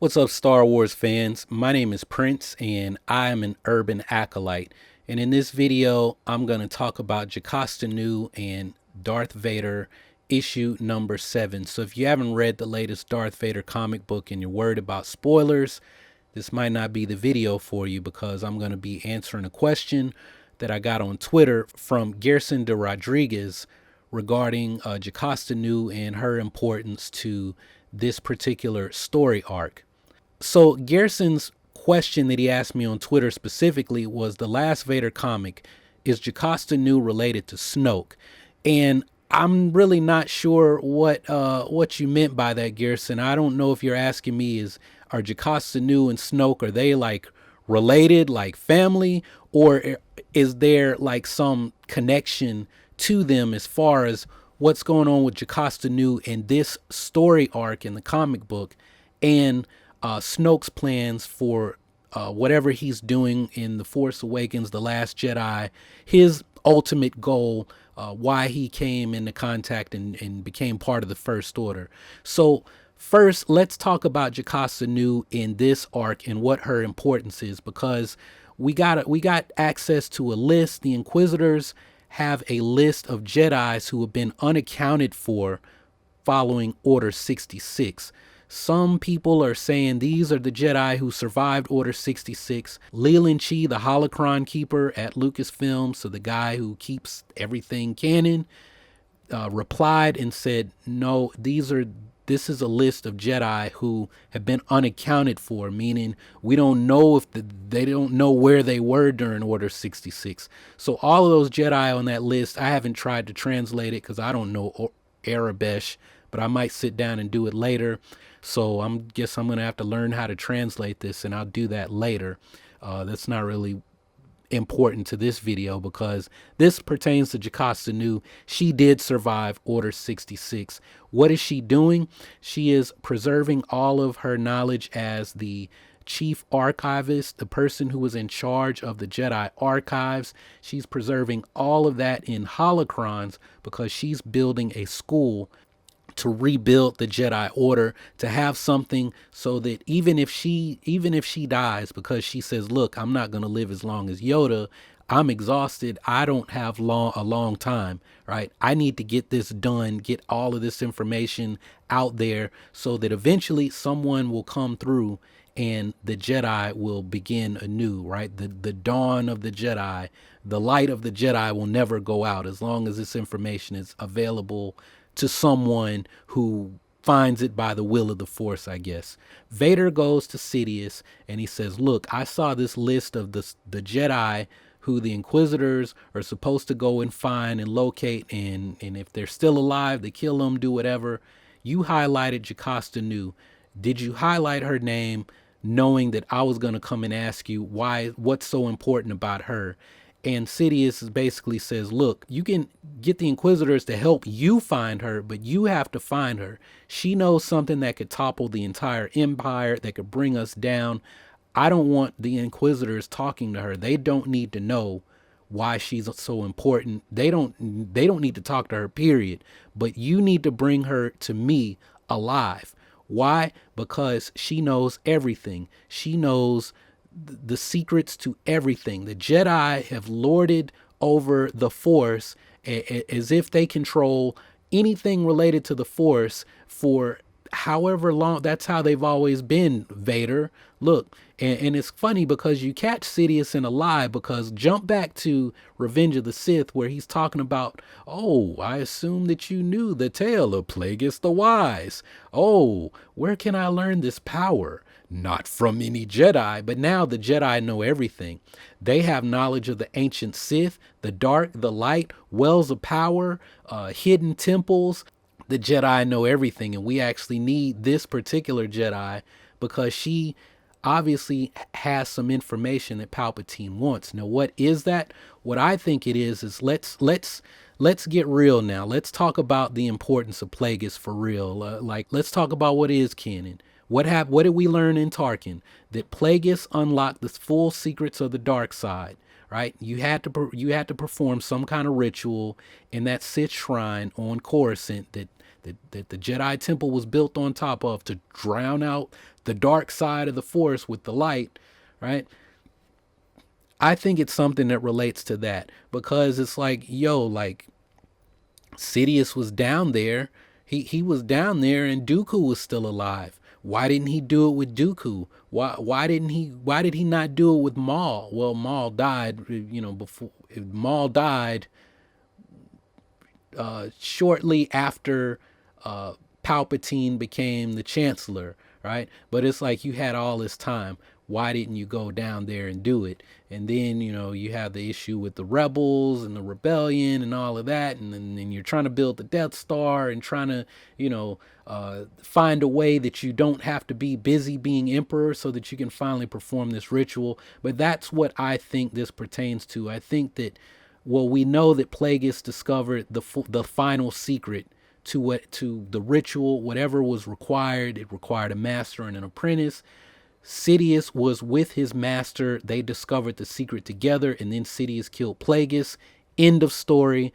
What's up, Star Wars fans? My name is Prince, and I am an urban acolyte. And in this video, I'm going to talk about Jocasta Nu and Darth Vader issue number 7. So if you haven't read the latest Darth Vader comic book and you're worried about spoilers, this might not be the video for you, because I'm going to be answering a question that I got on Twitter from Gerson de Rodriguez regarding Jocasta Nu and her importance to this particular story arc. So Gerson's question that he asked me on Twitter specifically was, the last Vader comic, is Jocasta Nu related to Snoke? And I'm really not sure what you meant by that, Gerson. I don't know if you're asking me, are Jocasta Nu and Snoke, are they like related, like family, or is there like some connection to them as far as what's going on with Jocasta Nu in this story arc in the comic book, and Snoke's plans for whatever he's doing in The Force Awakens, The Last Jedi, his ultimate goal, why he came into contact and became part of the First Order. So first, let's talk about Jocasta Nu in this arc and what her importance is, because we got access to a list. The Inquisitors have a list of Jedis who have been unaccounted for following Order 66. Some people are saying these are the Jedi who survived Order 66. Leland Chi, the holocron keeper at Lucasfilm, so the guy who keeps everything canon, replied and said, no, this is a list of Jedi who have been unaccounted for, meaning we don't know if they don't know where they were during Order 66. So all of those Jedi on that list, I haven't tried to translate it because I don't know Arabic, but I might sit down and do it later. So I guess I'm going to have to learn how to translate this, and I'll do that later. That's not really important to this video because this pertains to Jocasta Nu. She did survive Order 66. What is she doing? She is preserving all of her knowledge as the chief archivist, the person who was in charge of the Jedi archives. She's preserving all of that in holocrons because she's building a school to rebuild the Jedi Order, to have something so that even if she dies, because she says, look, I'm not going to live as long as Yoda, I'm exhausted, I don't have a long time, right? I need to get this done, get all of this information out there so that eventually someone will come through and the Jedi will begin anew, right? The dawn of the Jedi, the light of the Jedi will never go out as long as this information is available to someone who finds it by the will of the Force, I guess. Vader goes to Sidious and he says, look, I saw this list of the Jedi who the Inquisitors are supposed to go and find and locate, and if they're still alive, they kill them, do whatever. You highlighted Jocasta Nu. Did you highlight her name knowing that I was going to come and ask you what's so important about her? And Sidious basically says, look, you can get the Inquisitors to help you find her, but you have to find her. She knows something that could topple the entire empire, that could bring us down. I don't want the Inquisitors talking to her. They don't need to know why she's so important. They don't need to talk to her, period. But you need to bring her to me alive. Why? Because she knows everything. She knows the secrets to everything. The Jedi have lorded over the Force as if they control anything related to the Force for however long. That's how they've always been, Vader. Look, and it's funny because you catch Sidious in a lie, because jump back to Revenge of the Sith where he's talking about, oh, I assume that you knew the tale of Plagueis the Wise. Oh, where can I learn this power? Not from any Jedi. But now the Jedi know everything. They have knowledge of the ancient Sith, the dark, the light, wells of power, hidden temples. The Jedi know everything, and we actually need this particular Jedi because she obviously has some information that Palpatine wants. Now, what is that? What I think it is let's get real now. Let's talk about the importance of Plagueis for real. Let's talk about what is canon. What did we learn in Tarkin? That Plagueis unlocked the full secrets of the dark side, right? You had to perform some kind of ritual in that Sith shrine on Coruscant that that the Jedi Temple was built on top of to drown out the dark side of the Force with the light, right? I think it's something that relates to that, because it's like, yo, like Sidious was down there. He was down there and Dooku was still alive. Why didn't he do it with Dooku? Why did he not do it with Maul? Well, Maul died, before Maul died shortly after Palpatine became the Chancellor, right? But it's like, you had all this time. Why didn't you go down there and do it? And then, you have the issue with the rebels and the rebellion and all of that. And then you're trying to build the Death Star and trying to, find a way that you don't have to be busy being emperor so that you can finally perform this ritual. But that's what I think this pertains to. I think that, well, we know that Plagueis discovered the final secret to the ritual, whatever was required. It required a master and an apprentice. Sidious was with his master. They discovered the secret together, and then Sidious killed Plagueis. End of story.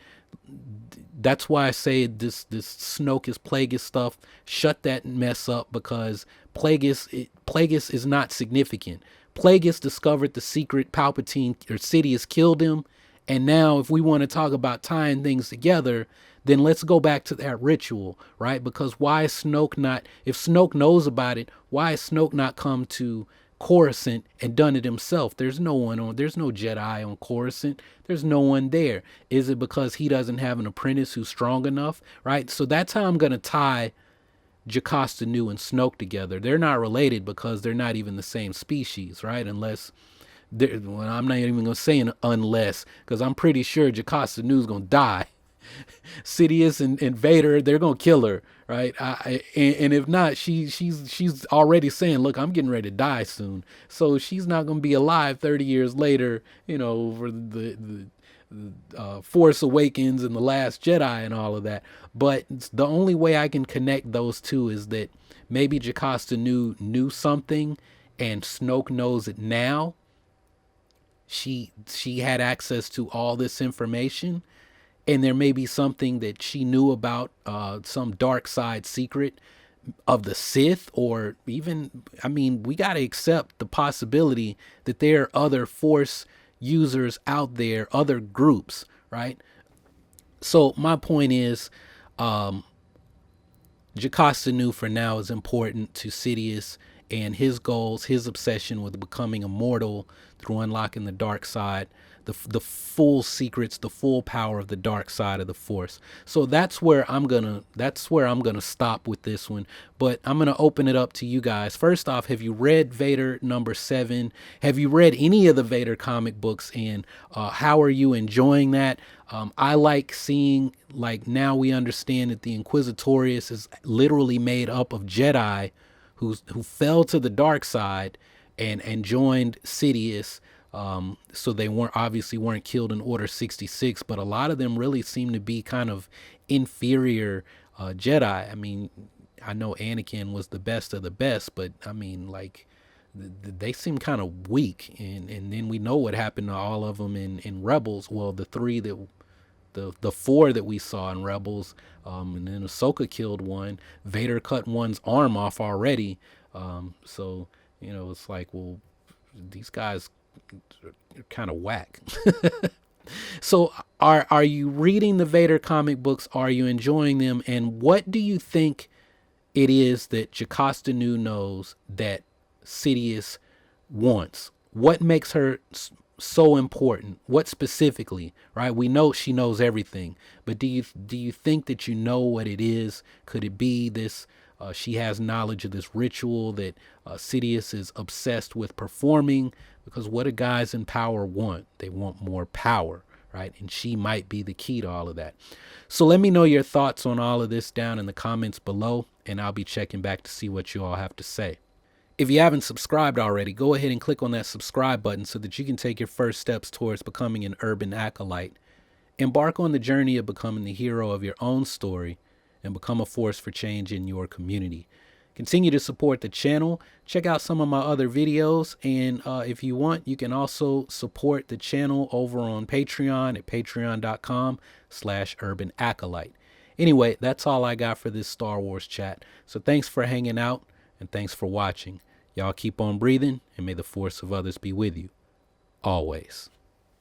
That's why I say this Snoke is Plagueis stuff. Shut that mess up, because Plagueis is not significant. Plagueis discovered the secret. Palpatine or Sidious killed him. And now, if we want to talk about tying things together, then let's go back to that ritual, right? Because why is Snoke not, if Snoke knows about it, why is Snoke not come to Coruscant and done it himself? There's no Jedi on Coruscant. There's no one there. Is it because he doesn't have an apprentice who's strong enough, right? So that's how I'm going to tie Jocasta Nu and Snoke together. They're not related because they're not even the same species, right? Unless, well, I'm not even going to say an unless, because I'm pretty sure Jocasta Nu is going to die. Sidious and Vader, they're gonna kill her, right? And if not, she's already saying, look, I'm getting ready to die soon, so she's not gonna be alive 30 years later, for the Force Awakens and the Last Jedi and all of that. But the only way I can connect those two is that maybe Jocasta knew something, and Snoke knows it now. She had access to all this information. And there may be something that she knew about, some dark side secret of the Sith, or even, we got to accept the possibility that there are other Force users out there, other groups, right? So my point is, Jocasta Nu for now is important to Sidious and his goals, his obsession with becoming immortal through unlocking the dark side, the full secrets, the full power of the dark side of the Force. So that's where I'm gonna stop with this one. But I'm gonna open it up to you guys. First off, have you read Vader #7? Have you read any of the Vader comic books? And how are you enjoying that? I like seeing, like, now we understand that the Inquisitorius is literally made up of Jedi who fell to the dark side and joined Sidious. So they weren't killed in Order 66, but a lot of them really seem to be kind of inferior Jedi. I know Anakin was the best of the best, but they seem kind of weak. And then we know what happened to all of them in Rebels. Well, the four that we saw in Rebels, and then Ahsoka killed one. Vader cut one's arm off already. So it's like, well, these guys are kind of whack. So are you reading the Vader comic books? Are you enjoying them? And what do you think it is that Jocasta Nu knows that Sidious wants? What makes her so important? What specifically, right? We know she knows everything, but do you think that you know what it is? Could it be this, she has knowledge of this ritual that Sidious is obsessed with performing? Because what do guys in power want? They want more power, right? And she might be the key to all of that. So let me know your thoughts on all of this down in the comments below, and I'll be checking back to see what you all have to say. If you haven't subscribed already, go ahead and click on that subscribe button so that you can take your first steps towards becoming an urban acolyte. Embark on the journey of becoming the hero of your own story and become a force for change in your community. Continue to support the channel. Check out some of my other videos. And if you want, you can also support the channel over on Patreon at patreon.com/urbanacolyte. Anyway, that's all I got for this Star Wars chat. So thanks for hanging out and thanks for watching. Y'all keep on breathing and may the force of others be with you. Always.